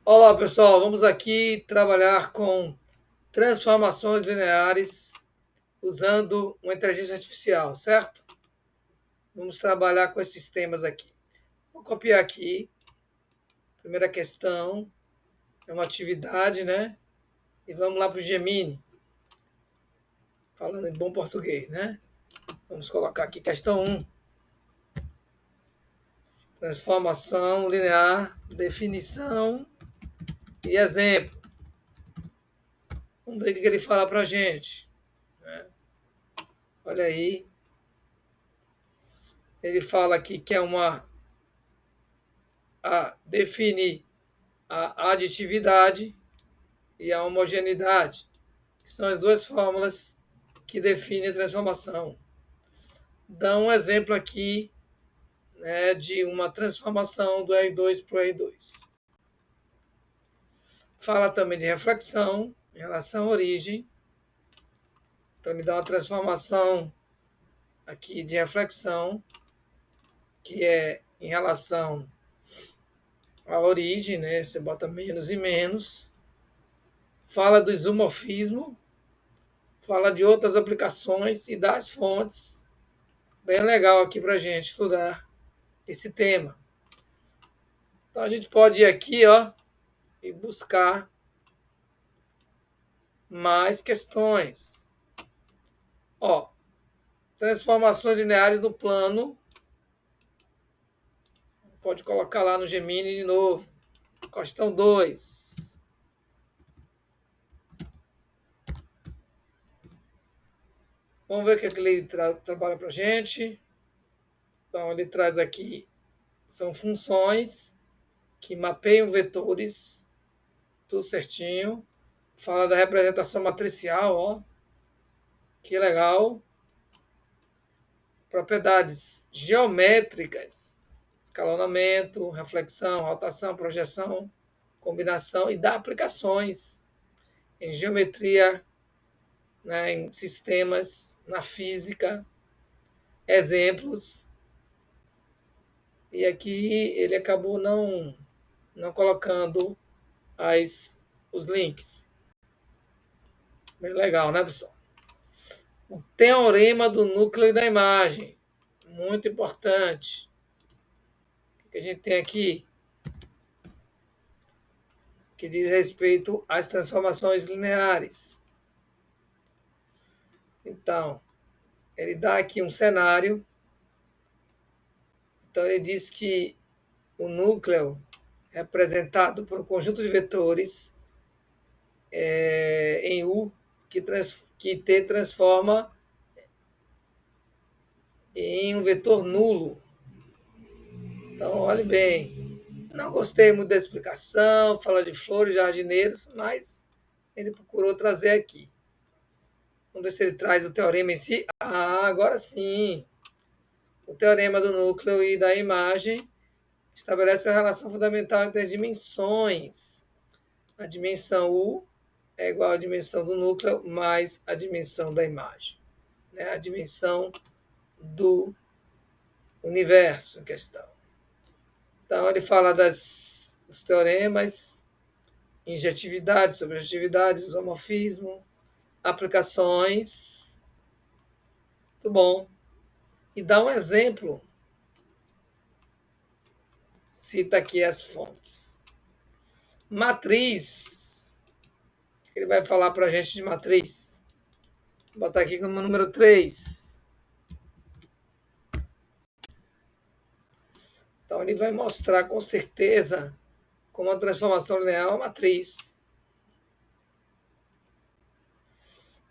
Olá, pessoal. Vamos aqui trabalhar com transformações lineares usando uma inteligência artificial, certo? Vamos trabalhar com esses temas aqui. Vou copiar aqui. Primeira questão é uma atividade, né? E vamos lá para o Gemini, falando em bom português, né? Vamos colocar aqui questão 1. Transformação linear, definição e exemplo. Vamos ver o que ele fala para a gente. Olha aí. Ele fala aqui que é definir a aditividade e a homogeneidade, que são as duas fórmulas que definem a transformação. Dá um exemplo aqui, né, de uma transformação do R2 para o R2. Fala também de reflexão em relação à origem. Então, ele dá uma transformação aqui de reflexão, que é em relação à origem, né? Você bota menos e menos. Fala do isomorfismo, fala de outras aplicações e das fontes. Bem legal aqui para a gente estudar esse tema. Então a gente pode ir aqui, ó, e buscar mais questões. Ó, transformações lineares do plano. Pode colocar lá no Gemini de novo. Questão 2. Vamos ver o que ele trabalha para a gente. Então, ele traz aqui, são funções que mapeiam vetores, tudo certinho. Fala da representação matricial, ó. Que legal. Propriedades geométricas, escalonamento, reflexão, rotação, projeção, combinação e dá aplicações em geometria, né, em sistemas, na física, exemplos. E aqui ele acabou não colocando os links. Bem legal, né, pessoal? O teorema do núcleo da imagem, muito importante. O que a gente tem aqui? Que diz respeito às transformações lineares. Então, ele dá aqui um cenário. Então, ele diz que o núcleo é representado por um conjunto de vetores em U, que T transforma em um vetor nulo. Então, olhe bem. Não gostei muito da explicação, fala de flores, jardineiros, mas ele procurou trazer aqui. Vamos ver se ele traz o teorema em si. Ah, agora sim. O teorema do núcleo e da imagem estabelece uma relação fundamental entre as dimensões. A dimensão U é igual à dimensão do núcleo mais a dimensão da imagem, né? A dimensão do universo em questão. Então, ele fala dos teoremas, injetividade, sobrejetividade, isomorfismo, aplicações. Muito bom. E dá um exemplo. Cita aqui as fontes. Matriz. O que ele vai falar para a gente de matriz? Vou botar aqui como número 3. Então, ele vai mostrar com certeza como a transformação linear é uma matriz.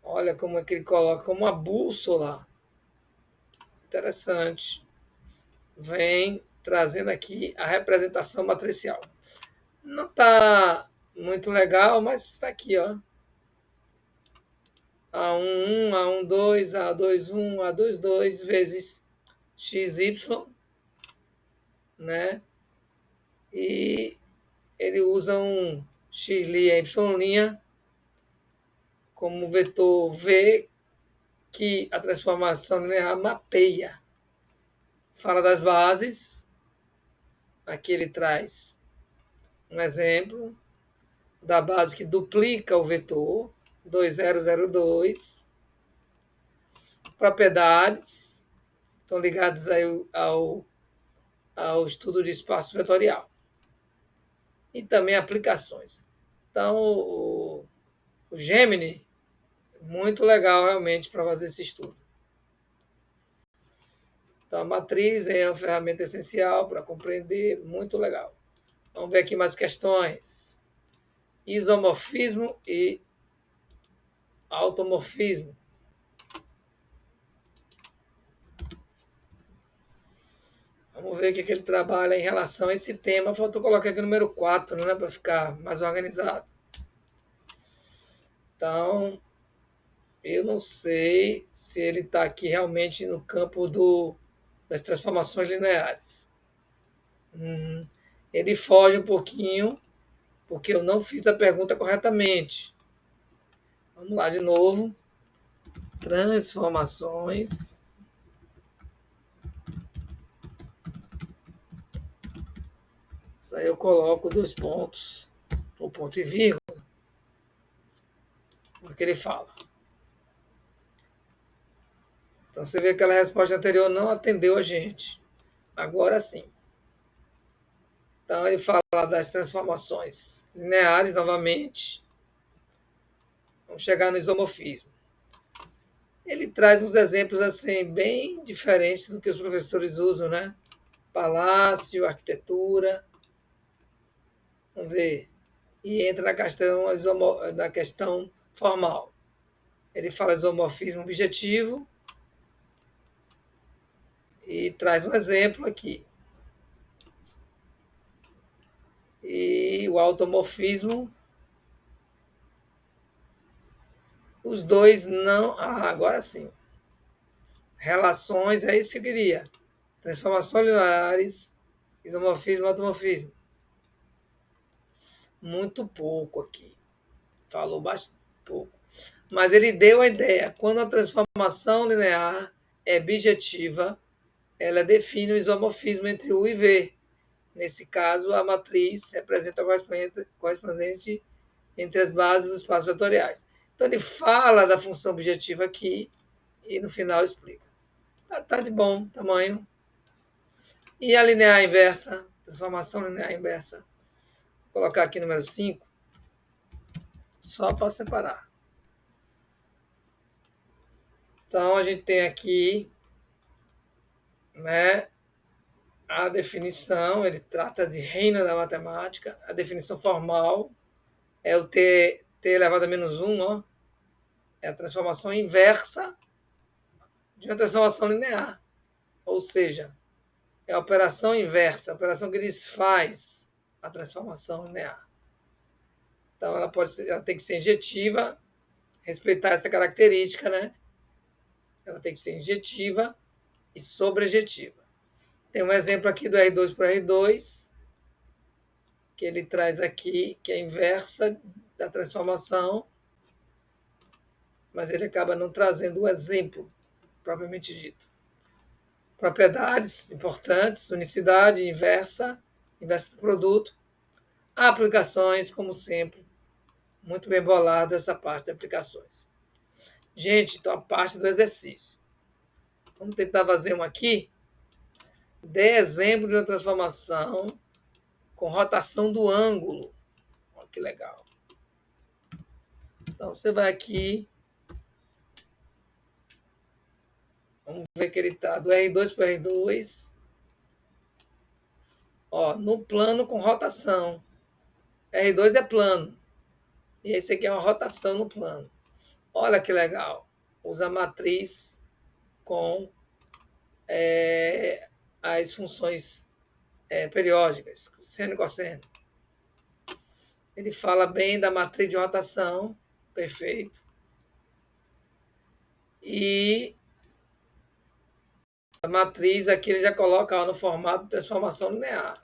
Olha como é que ele coloca como uma bússola. Interessante. Vem trazendo aqui a representação matricial. Não está muito legal, mas está aqui, ó. A11, A12, A21, A22 vezes XY, né? E ele usa um x' e y' como vetor V que a transformação linear mapeia. Fala das bases. Aqui ele traz um exemplo. da base que duplica o vetor, 2002. Propriedades, estão ligadas aí ao estudo de espaço vetorial. E também aplicações. Então, o Gemini, muito legal realmente para fazer esse estudo. Então, a matriz é uma ferramenta essencial para compreender, muito legal. Vamos ver aqui mais questões. Isomorfismo e automorfismo. Vamos ver o que ele trabalha em relação a esse tema. Faltou colocar aqui o número 4, né, para ficar mais organizado. Então, eu não sei se ele está aqui realmente no campo das transformações lineares. Ele foge um pouquinho, porque eu não fiz a pergunta corretamente. Vamos lá de novo. Transformações. Isso aí eu coloco 2 pontos, ou ponto e vírgula, porque ele fala. Então você vê que aquela resposta anterior não atendeu a gente. Agora sim. Então ele fala das transformações lineares novamente. Vamos chegar no isomorfismo. Ele traz uns exemplos assim bem diferentes do que os professores usam, né? Palácio, arquitetura. Vamos ver. E entra na questão formal. Ele fala isomorfismo objetivo e traz um exemplo aqui. E o automorfismo, os dois não. Ah, agora sim. Relações, é isso que eu queria. Transformações lineares, isomorfismo, automorfismo. Muito pouco aqui. Falou bastante pouco. Mas ele deu a ideia. Quando a transformação linear é bijetiva, ela define o isomorfismo entre U e V. Nesse caso, a matriz representa a correspondente entre as bases dos espaços vetoriais. Então, ele fala da função objetiva aqui e no final explica. Tá de bom tamanho. E a linear inversa, transformação linear inversa. Vou colocar aqui número 5, só para separar. Então, a gente tem aqui, né, a definição, ele trata de reina da matemática. A definição formal é o t elevado a menos 1, ó, é a transformação inversa de uma transformação linear. Ou seja, é a operação inversa, a operação que desfaz a transformação linear. Então, ela tem que ser injetiva, respeitar essa característica, né? Ela tem que ser injetiva e sobrejetiva. Tem um exemplo aqui do R2 para R2, que ele traz aqui, que é a inversa da transformação, mas ele acaba não trazendo o exemplo propriamente dito. Propriedades importantes, unicidade, inversa do produto. Aplicações, como sempre, muito bem bolada essa parte de aplicações. Gente, então a parte do exercício. Vamos tentar fazer um aqui. Dê exemplo de uma transformação com rotação do ângulo. Olha que legal. Então, você vai aqui. Vamos ver que ele está do R2 para R2. Ó, no plano com rotação. R2 é plano. E esse aqui é uma rotação no plano. Olha que legal. Usa a matriz com as funções periódicas, seno e cosseno. Ele fala bem da matriz de rotação, perfeito. E a matriz aqui ele já coloca no formato de transformação linear.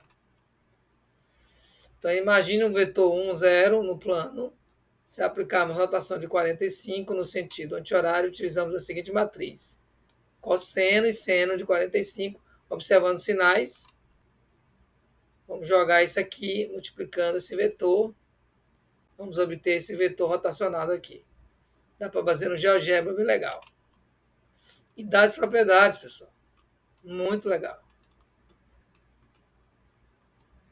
Então, imagine um vetor 1, 0 no plano. Se aplicarmos rotação de 45 no sentido anti-horário, utilizamos a seguinte matriz. Cosseno e seno de 45, observando sinais. Vamos jogar isso aqui, multiplicando esse vetor. vamos obter esse vetor rotacionado aqui. Dá para fazer no GeoGebra, bem legal. E dá as propriedades, pessoal. Muito legal.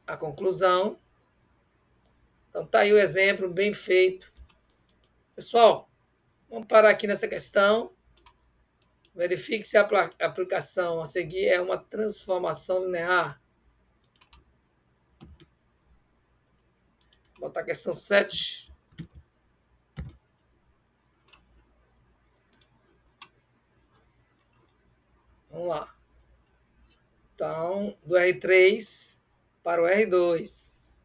A conclusão. Então tá aí o exemplo, bem feito. Pessoal, vamos parar aqui nessa questão. Verifique se a aplicação a seguir é uma transformação linear. Vou botar a questão 7. Vamos lá. Então, do R3 para o R2.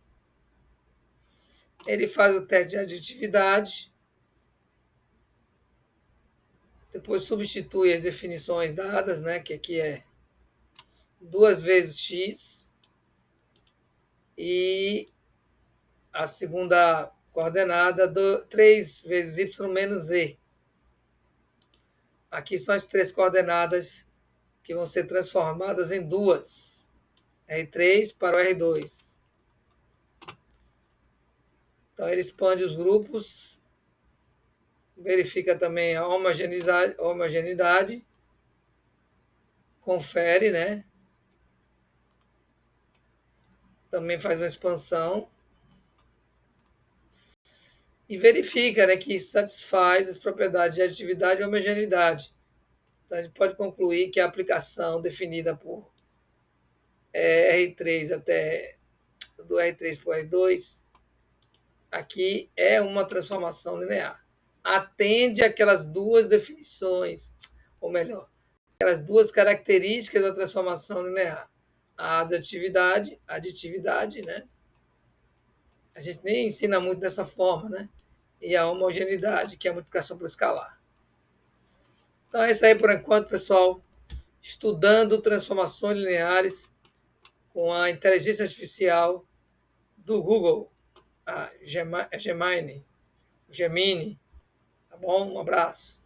Ele faz o teste de aditividade. Depois substitui as definições dadas, né, que aqui é 2 vezes x. E a segunda coordenada, 3 vezes y menos z. Aqui são as 3 coordenadas que vão ser transformadas em duas. R3 para o R2. Então, ele expande os grupos, verifica também a homogeneidade, confere, né? Também faz uma expansão e verifica, né, que satisfaz as propriedades de aditividade e homogeneidade. Então, a gente pode concluir que a aplicação definida por R3 até do R3 para o R2 aqui é uma transformação linear. Atende aquelas duas definições, ou melhor, aquelas duas características da transformação linear. A aditividade, né? A gente nem ensina muito dessa forma, né? E a homogeneidade, que é a multiplicação por escalar. Então é isso aí por enquanto, pessoal. Estudando transformações lineares com a inteligência artificial do Google, a Gemini. Tá bom? Um abraço.